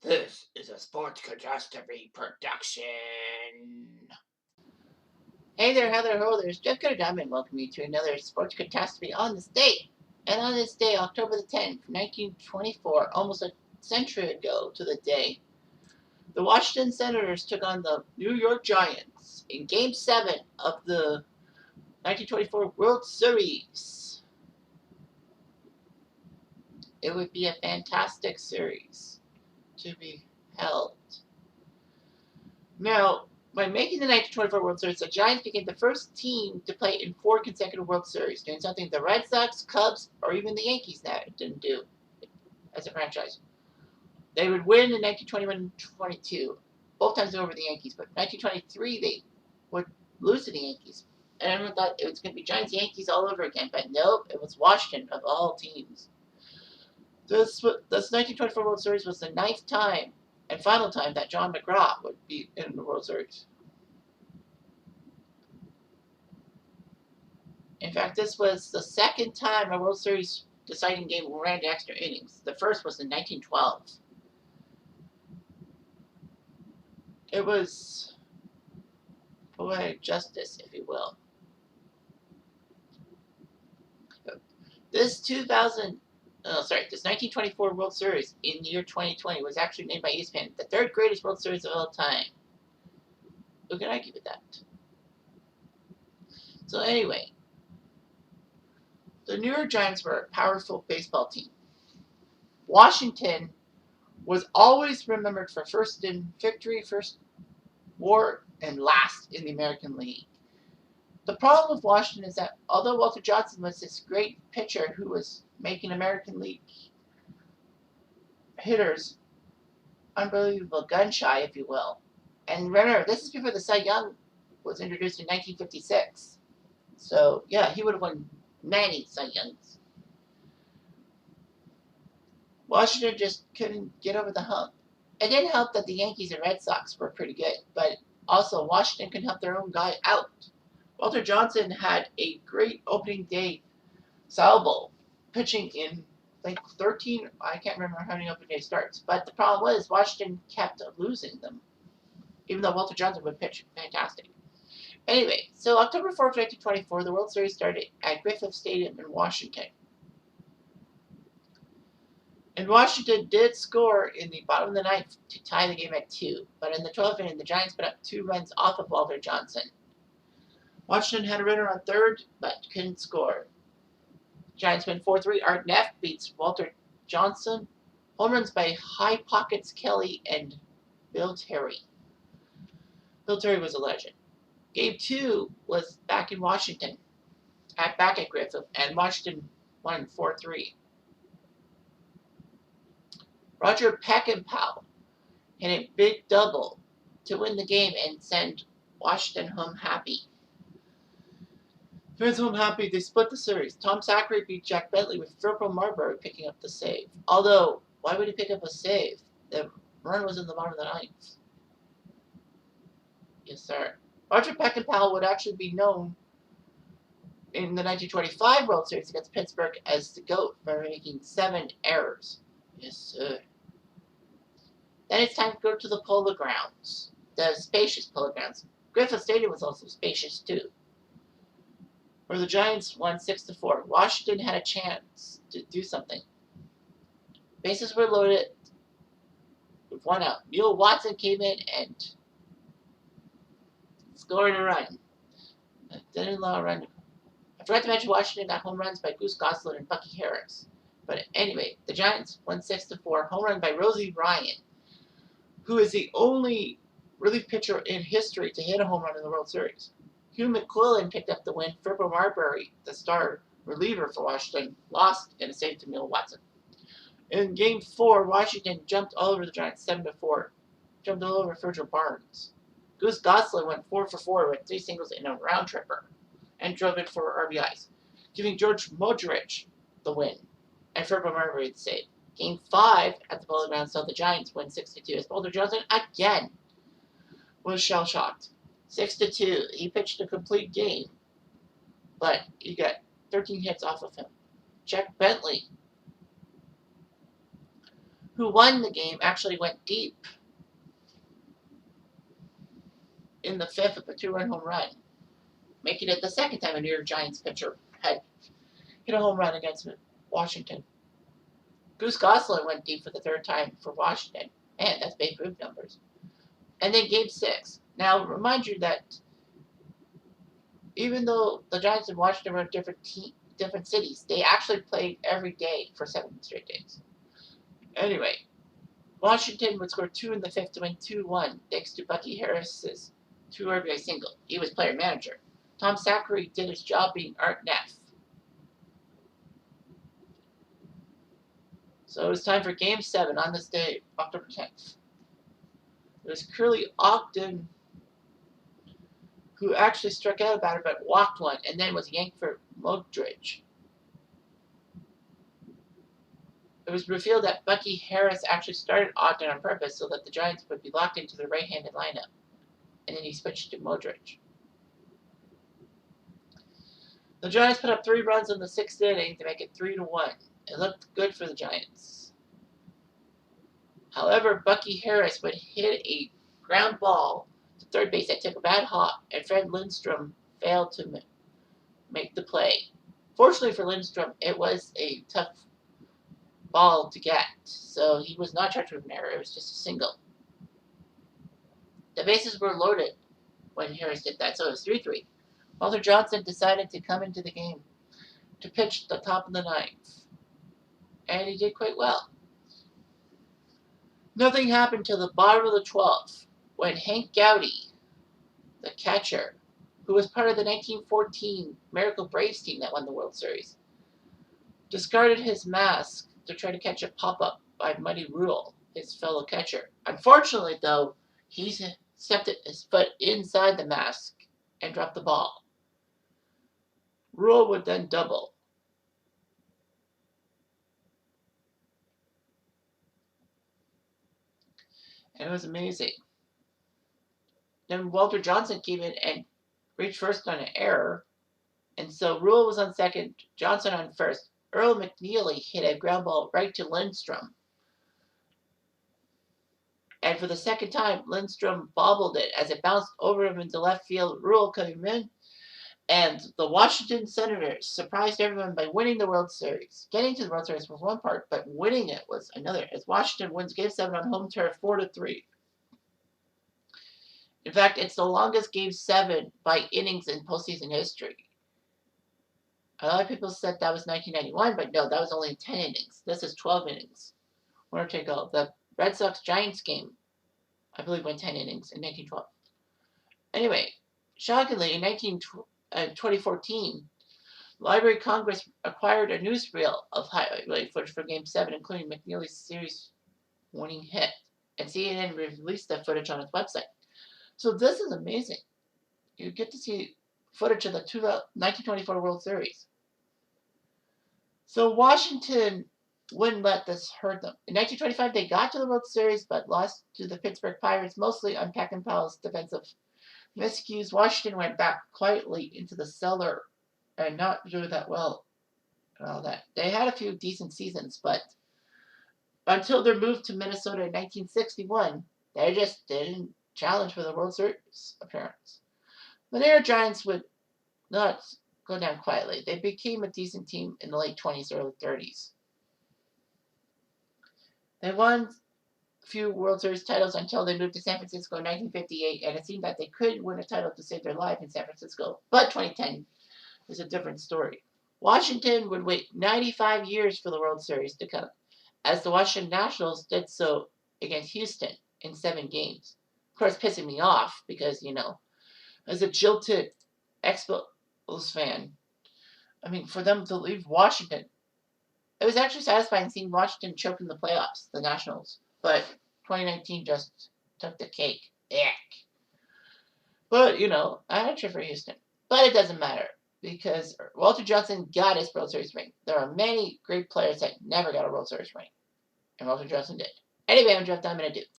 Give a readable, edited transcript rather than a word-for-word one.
This is a Sports Catastrophe production. Hey there, Heather Ho, there's Jeff Cutter, welcome you to another Sports Catastrophe on this day. And on this day, October the 10th, 1924, almost a century ago to the day, the Washington Senators took on the New York Giants in Game 7 of the 1924 World Series. It would be a fantastic series to be held. Now, by making the 1924 World Series, the Giants became the first team to play in 4 consecutive World Series, doing something the Red Sox, Cubs, or even the Yankees now didn't do as a franchise. They would win in 1921 and 22, both times over the Yankees, but 1923 they would lose to the Yankees. And everyone thought it was going to be Giants-Yankees all over again, but nope, it was Washington of all teams. This 1924 World Series was the 9th time and final time that John McGraw would be in the World Series. In fact, this was the 2nd time a World Series deciding game ran to extra innings. The first was in 1912. It was poetic justice, if you will. This 1924 World Series in the year 2020 was actually named by ESPN the 3rd greatest World Series of all time. Who can argue with that? So anyway, the New York Giants were a powerful baseball team. Washington was always remembered for first in victory, first war, and last in the American League. The problem with Washington is that although Walter Johnson was this great pitcher who was making American League hitters unbelievable gun-shy, if you will. And remember, this is before the Cy Young was introduced in 1956. So, yeah, he would have won many Cy Youngs. Washington just couldn't get over the hump. It didn't help that the Yankees and Red Sox were pretty good, but also Washington couldn't help their own guy out. Walter Johnson had a great opening day salvo, pitching in like 13, I can't remember how many opening day starts, but the problem was Washington kept losing them, even though Walter Johnson would pitch fantastic. Anyway, so October 4th, 1924, the World Series started at Griffith Stadium in Washington. And Washington did score in the bottom of the 9th to tie the game at 2, but in the 12th inning, the Giants put up 2 runs off of Walter Johnson. Washington had a runner on third, but couldn't score. Giants win 4-3. Art Neff beats Walter Johnson. Home runs by High Pockets Kelly and Bill Terry. Bill Terry was a legend. Game 2 was back in Washington, back at Griffith, and Washington won 4-3. Roger Peckinpah hit a big double to win the game and send Washington home happy. Fans home happy, they split the series. Tom Zachary beat Jack Bentley with Furpo Marbury picking up the save. Although, why would he pick up a save? The run was in the bottom of the 9th. Yes, sir. Roger Peckinpah would actually be known in the 1925 World Series against Pittsburgh as the GOAT for making 7 errors. Yes, sir. Then it's time to go to the Polo Grounds, the spacious Polo Grounds. Griffith Stadium was also spacious too, where the Giants won 6-4. Washington had a chance to do something. Bases were loaded with 1 out. Neil Watson came in and scored a run. Didn't allow a run. I forgot to mention Washington got home runs by Goose Goslin and Bucky Harris. But anyway, the Giants won 6-4. Home run by Rosie Ryan, who is the only relief pitcher in history to hit a home run in the World Series. Hugh McQuillan picked up the win. Furpo Marbury, the star reliever for Washington, lost in a save to Neil Watson. In Game 4, Washington jumped all over the Giants 7-4. Jumped all over Virgil Barnes. Goose Goslin went 4-for-4 with 3 singles and a round tripper, and drove in 4 RBIs, giving George Modric the win, and Furpo Marbury the save. Game 5 at the Polo Grounds saw the Giants win 6-2 as Walter Johnson again was shell-shocked. 6-2. He pitched a complete game, but he got 13 hits off of him. Jack Bentley who won the game, actually went deep in the fifth with a 2-run home run, making it the second time a New York Giants pitcher had hit a home run against Washington. Goose Goslin went deep for the third time for Washington. Man, that's Babe Ruth numbers. And then game 6. Now, remind you that even though the Giants and Washington were different cities, they actually played every day for 7 straight days. Anyway, Washington would score 2 in the fifth to win 2-1, thanks to Bucky Harris's 2 RBI single. He was player manager. Tom Zachary did his job being Art Neff. So it was time for Game 7 on this day, October 10th. It was Curly Oct10 who actually struck out a batter but walked one and then was yanked for Modric. It was revealed that Bucky Harris actually started Ogden on purpose so that the Giants would be locked into the right-handed lineup. And then he switched to Modric. The Giants put up 3 runs in the 6th inning to make it 3-1. It looked good for the Giants. However, Bucky Harris would hit a ground ball to third base that took a bad hop, and Fred Lindstrom failed to make the play. Fortunately for Lindstrom, it was a tough ball to get, so he was not charged with an error. It was just a single. The bases were loaded when Harris did that, so it was 3-3. Walter Johnson decided to come into the game to pitch the top of the 9th, and he did quite well. Nothing happened till the bottom of the 12th, when Hank Gowdy, the catcher, who was part of the 1914 Miracle Braves team that won the World Series, discarded his mask to try to catch a pop-up by Muddy Rule, his fellow catcher. Unfortunately, though, he stepped his foot inside the mask and dropped the ball. Rule would then double. And it was amazing. Then Walter Johnson came in and reached first on an error. And so Rule was on second, Johnson on first. Earl McNeely hit a ground ball right to Lindstrom. And for the second time, Lindstrom bobbled it as it bounced over him into left field. Rule came in. And the Washington Senators surprised everyone by winning the World Series. Getting to the World Series was one part, but winning it was another, as Washington wins Game 7 on home turf 4-3. In fact, it's the longest Game 7 by innings in postseason history. A lot of people said that was 1991, but no, that was only 10 innings. This is 12 innings. Winner take all. The Red Sox-Giants game, I believe, went 10 innings in 1912. Anyway, shockingly, in 2014, Library of Congress acquired a newsreel of highlight footage for Game 7, including McNeely's series-winning hit, and CNN released that footage on its website. So this is amazing. You get to see footage of the 1924 World Series. So Washington wouldn't let this hurt them. In 1925, they got to the World Series, but lost to the Pittsburgh Pirates, mostly on Peckinpah's defensive miscues. Washington went back quietly into the cellar and not doing that well and all that. They had a few decent seasons, but until their move to Minnesota in 1961, they just didn't challenge for the World Series appearance. The New York Giants would not go down quietly. They became a decent team in the late 20s, early 30s. They won a few World Series titles until they moved to San Francisco in 1958, and it seemed that they could win a title to save their life in San Francisco. But 2010 is a different story. Washington would wait 95 years for the World Series to come, as the Washington Nationals did so against Houston in 7 games. Of course, pissing me off because, as a jilted Expos fan, for them to leave Washington, it was actually satisfying seeing Washington choke in the playoffs, the Nationals. But 2019 just took the cake. Ick. But, I had to cheer for Houston. But it doesn't matter, because Walter Johnson got his World Series ring. There are many great players that never got a World Series ring. And Walter Johnson did. Anyway, I'm Jeff Diamond. I do.